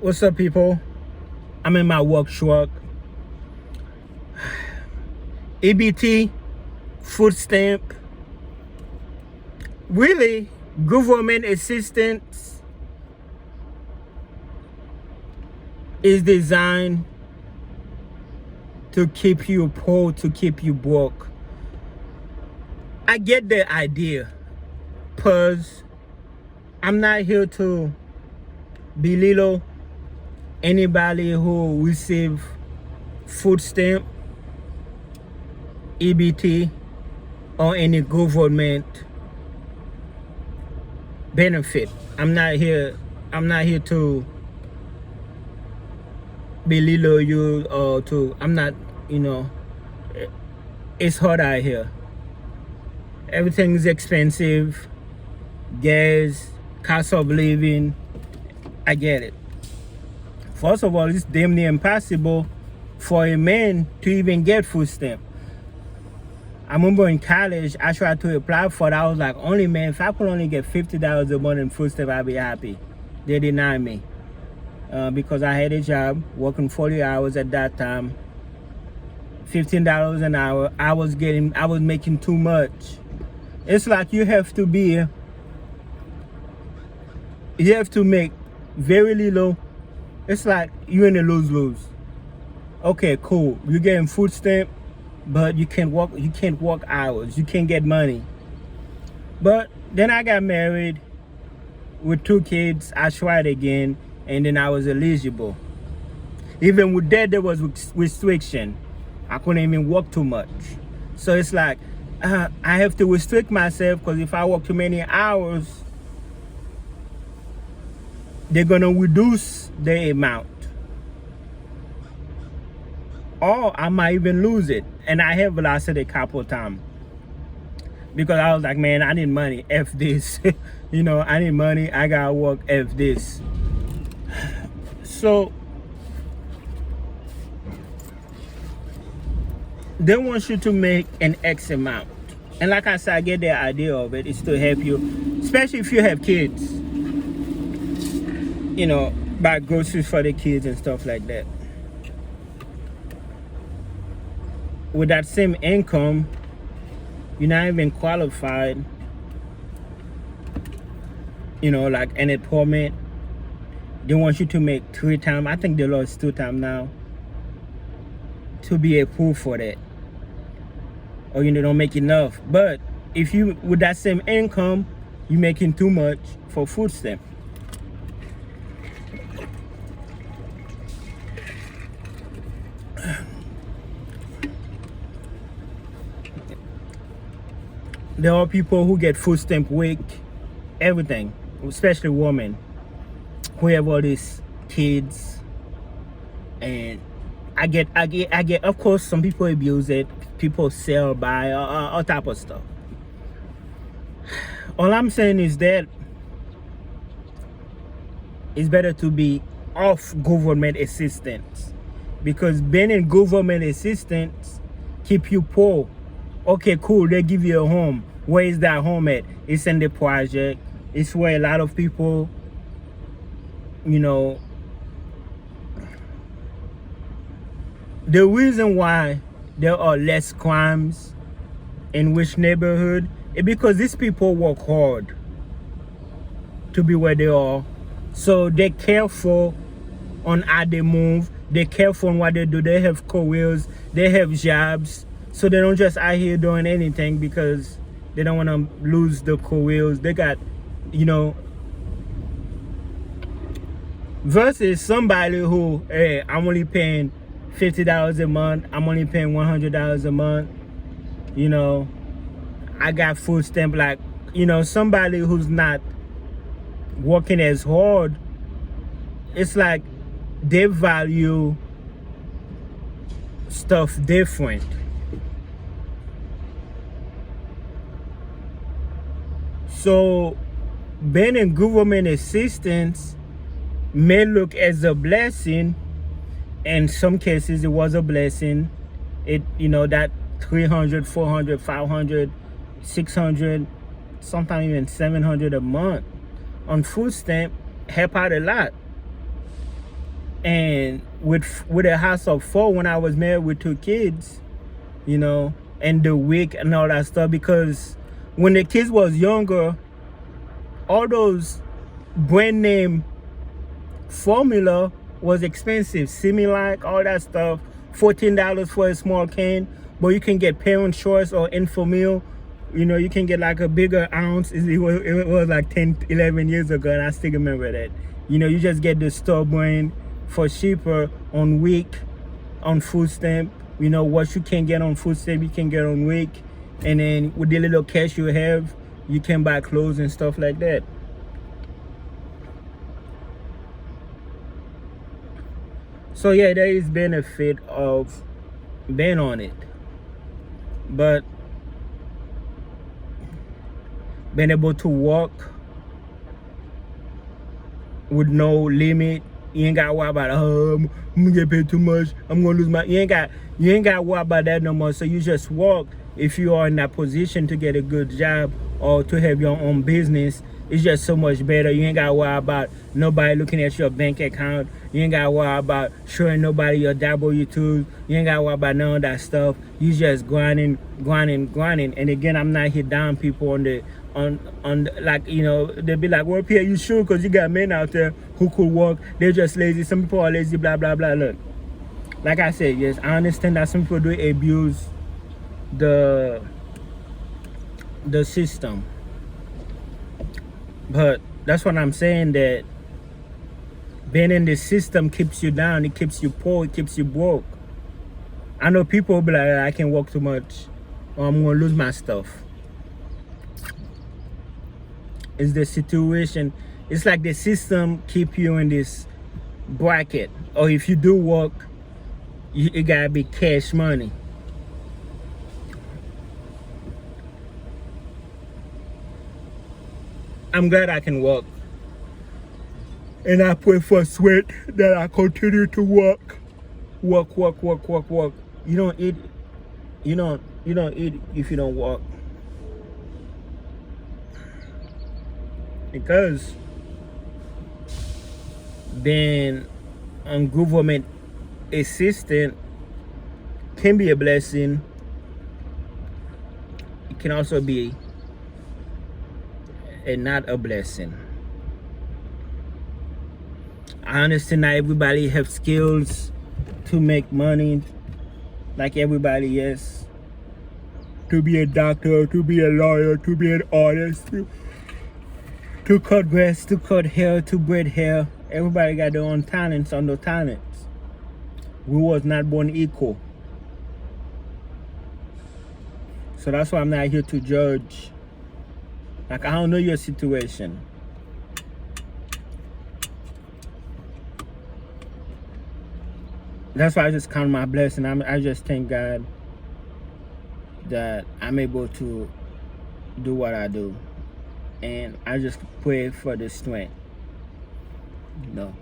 What's up, people? I'm in my work truck. EBT, food stamp, really government assistance is designed to keep you poor, to keep you broke. I get the idea, because I'm not here to belittle anybody who receive food stamp, EBT, or any government benefit. I'm not here to belittle you or to, I'm not, it's hard out here. Everything is expensive, gas, cost of living. I get it. First of all, it's damn near impossible for a man to even get food stamp. I remember in college, I tried to apply for it. I was like, only man, if I could only get $50 a month in food stamp, I'd be happy. They denied me because I had a job working 40 hours at that time, $15 an hour. I was making too much. It's like you have to make very little. It's like you're in a lose-lose. Okay, cool. You're getting food stamp, but you can't work hours. You can't get money. But then I got married with 2 kids. I tried again, and then I was eligible. Even with that, there was restriction. I couldn't even work too much. So it's like I have to restrict myself, because if I work too many hours, they're gonna reduce the amount, or I might even lose it. And I have lost it a couple of times because I was like, man, I need money, F this. I need money, I gotta work, F this. So they want you to make an X amount. And like I said, I get the idea of it. It's to help you, especially if you have kids, buy groceries for the kids and stuff like that. With that same income, you're not even qualified, like unemployment. They want you to make 3 times, I think they lost 2 times now, to be approved for that. Or you don't make enough. But if you, with that same income, you're making too much for food stamp. There are people who get food stamp week, everything, especially women who have all these kids. And I get, of course, some people abuse it, people sell, buy, all type of stuff. All I'm saying is that it's better to be off government assistance, because being in government assistance keep you poor. Okay, cool, they give you a home. Where is that home at? It's in the project. It's where a lot of people, the reason why there are less crimes in which neighborhood is because these people work hard to be where they are. So they're careful on how they move. They're careful on what they do. They have careers. They have jobs. So they don't just out here doing anything because they don't want to lose the careers. They got, versus somebody who, hey, I'm only paying $50 a month. I'm only paying $100 a month. I got food stamp. Like, somebody who's not working as hard, it's like they value stuff different. So being in government assistance may look as a blessing. In some cases it was a blessing. That 300, 400, 500, 600, sometimes even 700 a month on food stamp help out a lot. And with a house of 4, when I was married with 2 kids, you know, and the week and all that stuff, because when the kids was younger, all those brand name formula was expensive. Similac, all that stuff, $14 for a small can. But you can get Parent Choice or Enfamil. You know, you can get like a bigger ounce. It was like 10, 11 years ago, and I still remember that. You know, you just get the store brand for cheaper on week, on food stamp. You know, what you can get on food stamp, you can get on week. And then with the little cash you have, you can buy clothes and stuff like that. So yeah, there is benefit of being on it. But being able to work with no limit, you ain't gotta worry about I'm gonna get paid too much, I'm gonna lose my, you ain't gotta worry about that no more. So you just work. If you are in that position to get a good job or to have your own business, it's just so much better. You ain't gotta worry about nobody looking at your bank account. You ain't gotta worry about showing nobody your W-2s. You ain't gotta worry about none of that stuff. You just grinding. And again, I'm not here down people on the like, you know, they be like, well, Pierre, you sure? Because you got men out there who could work. They're just lazy. Some people are lazy, blah blah blah. Look, like I said, yes, I understand that some people do abuse the system, but that's what I'm saying, that being in the system keeps you down. It keeps you poor. It keeps you broke. I know people be like, I can work too much or I'm gonna lose my stuff. It's the situation. It's like the system keep you in this bracket, or if you do work, it gotta be cash money. I'm glad I can work, and I prefer sweat that I continue to work. You don't eat. You don't eat if you don't work, because being a government assistant can be a blessing. It can also be not a blessing. I understand not everybody have skills to make money like everybody else. To be a doctor, to be a lawyer, to be an artist, to cut grass, to cut hair, to braid hair. Everybody got their own talents on their talents. We was not born equal. So that's why I'm not here to judge. Like, I don't know your situation. That's why I just count my blessing. I just thank God that I'm able to do what I do. And I just pray for the strength. You know.